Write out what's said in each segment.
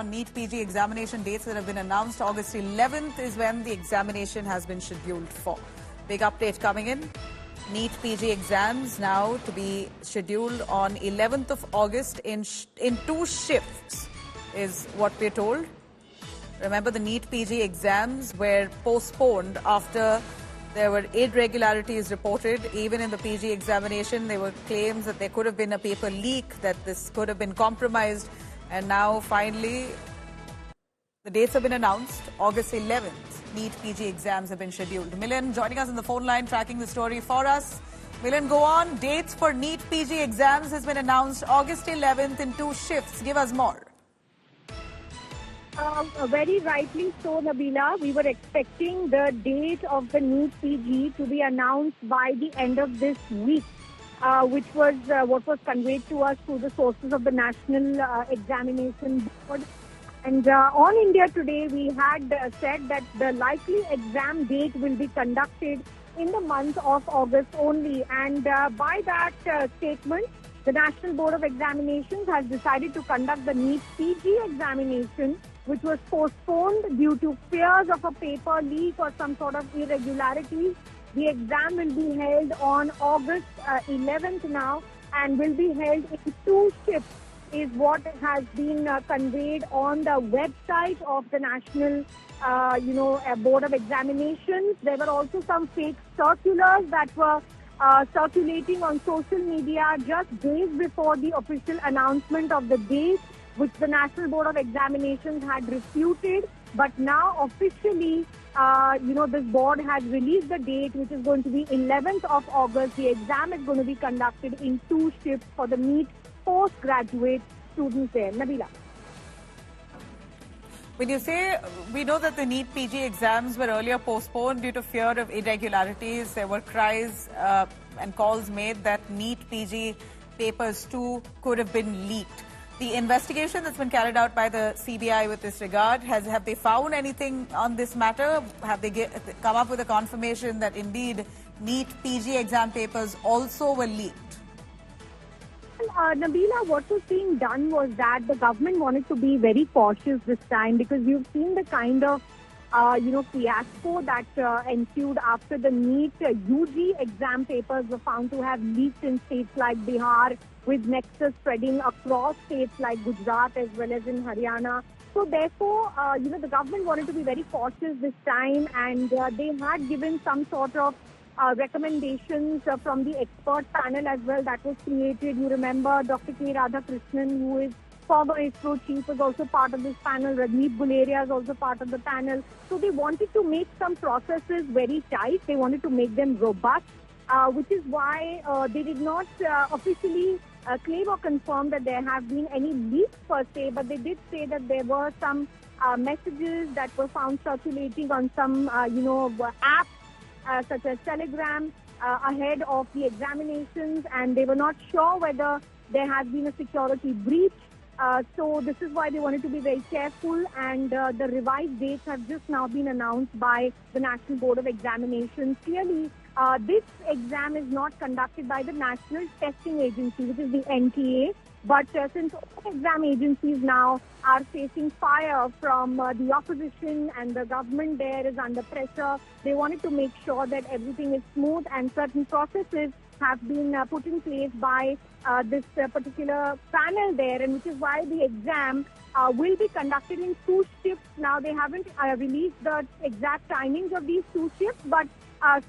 on NEET PG examination dates that have been announced. August 11th is when the examination has been scheduled for. Big update coming in. NEET PG exams now to be scheduled on 11th of August in 2 shifts is what we're told. Remember, the NEET PG exams were postponed after there were irregularities reported. Even in the PG examination, there were claims that there could have been a paper leak, that this could have been compromised. And now, finally, the dates have been announced. August 11th, NEET PG exams have been scheduled. Milan joining us on the phone line, tracking the story for us. Milan, go on. Dates for NEET PG exams has been announced August 11th in 2 shifts. Give us more. Very rightly so, Nabila. We were expecting the date of the NEET PG to be announced by the end of this week, which was what was conveyed to us through the sources of the National Examination Board. And on India Today, we had said that the likely exam date will be conducted in the month of August only. And by that statement, the National Board of Examinations has decided to conduct the NEET PG examination, which was postponed due to fears of a paper leak or some sort of irregularities. The exam will be held on August 11th now and will be held in 2 shifts, is what has been conveyed on the website of the National Board of Examinations. There were also some fake circulars that were circulating on social media just days before the official announcement of the date, which the National Board of Examinations had refuted. But now officially, this board has released the date, which is going to be 11th of August. The exam is going to be conducted in 2 shifts for the NEET postgraduate students there. Nabila. When you say, we know that the NEET PG exams were earlier postponed due to fear of irregularities, there were cries and calls made that NEET PG papers too could have been leaked. The investigation that's been carried out by the CBI with this regard, have they found anything on this matter? Have they come up with a confirmation that indeed NEET PG exam papers also were leaked? Nabila, what was being done was that the government wanted to be very cautious this time, because you've seen the kind of fiasco that ensued after the NEET UG exam papers were found to have leaked in states like Bihar, with nexus spreading across states like Gujarat as well as in Haryana. So therefore, the government wanted to be very cautious this time, and they had given some sort of recommendations from the expert panel as well that was created. You remember Dr. K. Radhakrishnan, who is former ISRO chief, was also part of this panel. Rajneet Guleria is also part of the panel. So they wanted to make some processes very tight. They wanted to make them robust, which is why they did not officially claim or confirm that there have been any leaks per se, but they did say that there were some messages that were found circulating on some, apps such as Telegram ahead of the examinations, and they were not sure whether there has been a security breach. So this is why they wanted to be very careful, and the revised dates have just now been announced by the National Board of Examinations. Clearly, this exam is not conducted by the National Testing Agency, which is the NTA, but since all exam agencies now are facing fire from the opposition and the government there is under pressure, they wanted to make sure that everything is smooth, and certain processes have been put in place by this particular panel there, and which is why the exam will be conducted in 2 shifts. Now, they haven't released the exact timings of these 2 shifts, but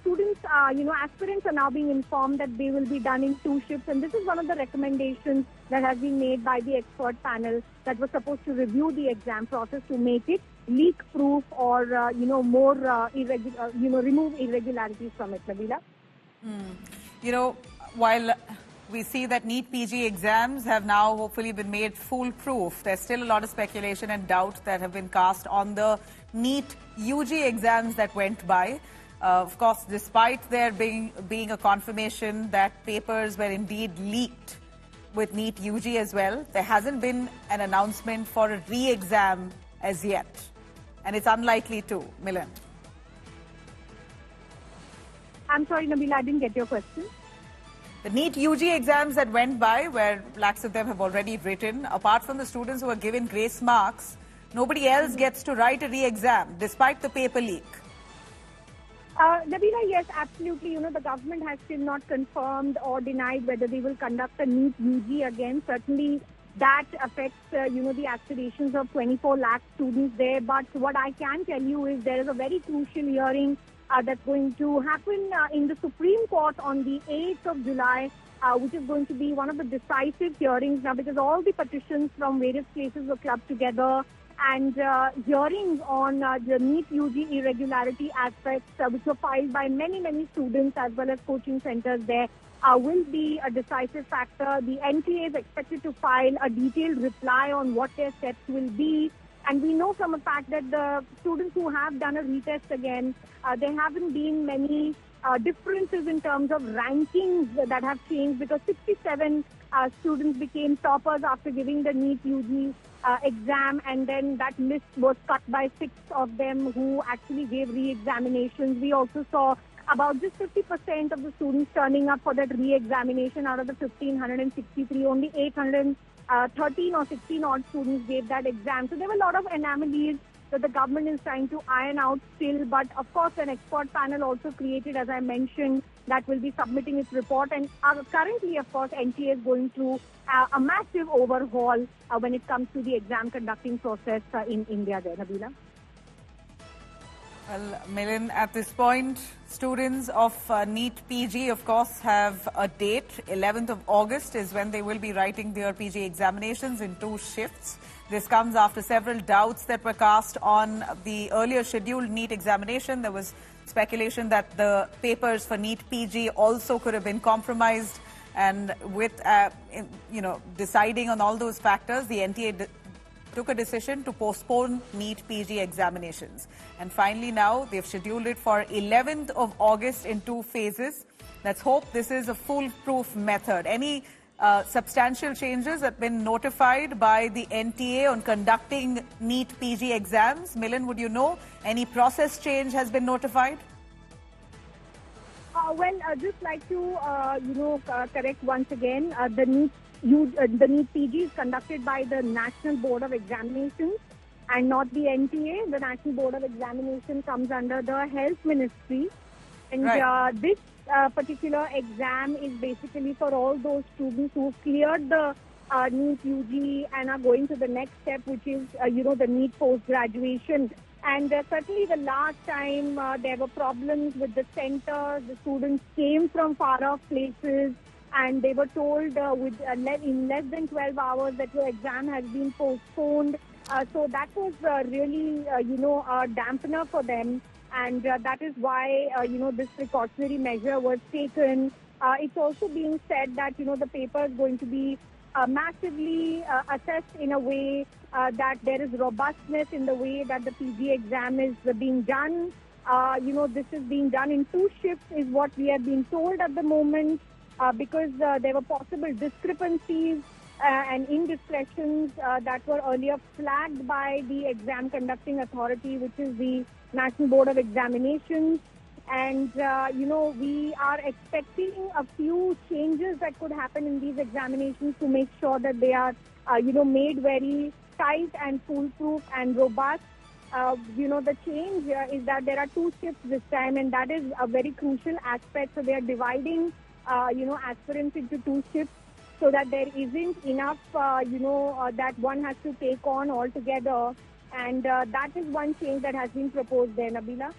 students, aspirants are now being informed that they will be done in 2 shifts, and this is one of the recommendations that has been made by the expert panel that was supposed to review the exam process to make it leak-proof or, remove irregularities from it, Nabila. While we see that NEET PG exams have now hopefully been made foolproof, there's still a lot of speculation and doubt that have been cast on the NEET UG exams that went by. Of course, despite there being a confirmation that papers were indeed leaked with NEET UG as well, there hasn't been an announcement for a re-exam as yet. And it's unlikely to. Milan. I'm sorry, Nabila, I didn't get your question. The NEET UG exams that went by, where lakhs of them have already written, apart from the students who were given grace marks, Nobody else gets to write a re-exam despite the paper leak. Nabila, yes, absolutely. The government has still not confirmed or denied whether they will conduct a NEET UG again. Certainly, that affects, the aspirations of 24 lakh students there. But what I can tell you is there is a very crucial hearing that's going to happen in the Supreme Court on the 8th of July, which is going to be one of the decisive hearings now, because all the petitions from various places were clubbed together, and hearings on the NEET UG irregularity aspects, which were filed by many students as well as coaching centers there, will be a decisive factor. The NTA is expected to file a detailed reply on what their steps will be. And we know from the fact that the students who have done a retest again, there haven't been many differences in terms of rankings that have changed, because 67 students became toppers after giving the NEET UG exam, and then that list was cut by 6 of them who actually gave re-examinations. We also saw about just 50% of the students turning up for that re-examination. Out of the 1,563, only 813 or 16 odd students gave that exam. So there were a lot of anomalies that the government is trying to iron out still. But of course, an expert panel also created, as I mentioned, that will be submitting its report. And currently, of course, NTA is going through a massive overhaul when it comes to the exam conducting process in India there, Nabila. Well, Milind, at this point, students of NEET PG, of course, have a date. 11th of August is when they will be writing their PG examinations in 2 shifts. This comes after several doubts that were cast on the earlier scheduled NEET examination. There was speculation that the papers for NEET PG also could have been compromised. And with, deciding on all those factors, the NTA took a decision to postpone NEET PG examinations. And finally now, they've scheduled it for 11th of August in 2 phases. Let's hope this is a foolproof method. Any substantial changes have been notified by the NTA on conducting NEET PG exams? Milind, would you know? Any process change has been notified? Well, I'd just like to, correct once again, the NEET PG is conducted by the National Board of Examinations and not the NTA. The National Board of Examination comes under the Health Ministry. And right. This particular exam is basically for all those students who cleared the NEET UG and are going to the next step, which is, the NEET post-graduation. And certainly the last time there were problems with the center. The students came from far-off places, and they were told in less than 12 hours that your exam has been postponed. So that was really, a dampener for them. And that is why, this precautionary measure was taken. It's also being said that, the paper is going to be massively assessed in a way that there is robustness in the way that the PG exam is being done. This is being done in 2 shifts is what we have been told at the moment, because there were possible discrepancies and indiscretions that were earlier flagged by the exam conducting authority, which is the National Board of Examinations. And, we are expecting a few changes that could happen in these examinations to make sure that they are, made very tight and foolproof and robust. The change is that there are 2 shifts this time, and that is a very crucial aspect. So they are dividing, aspirants into 2 shifts so that there isn't enough, that one has to take on altogether. And that is one change that has been proposed there, Nabila.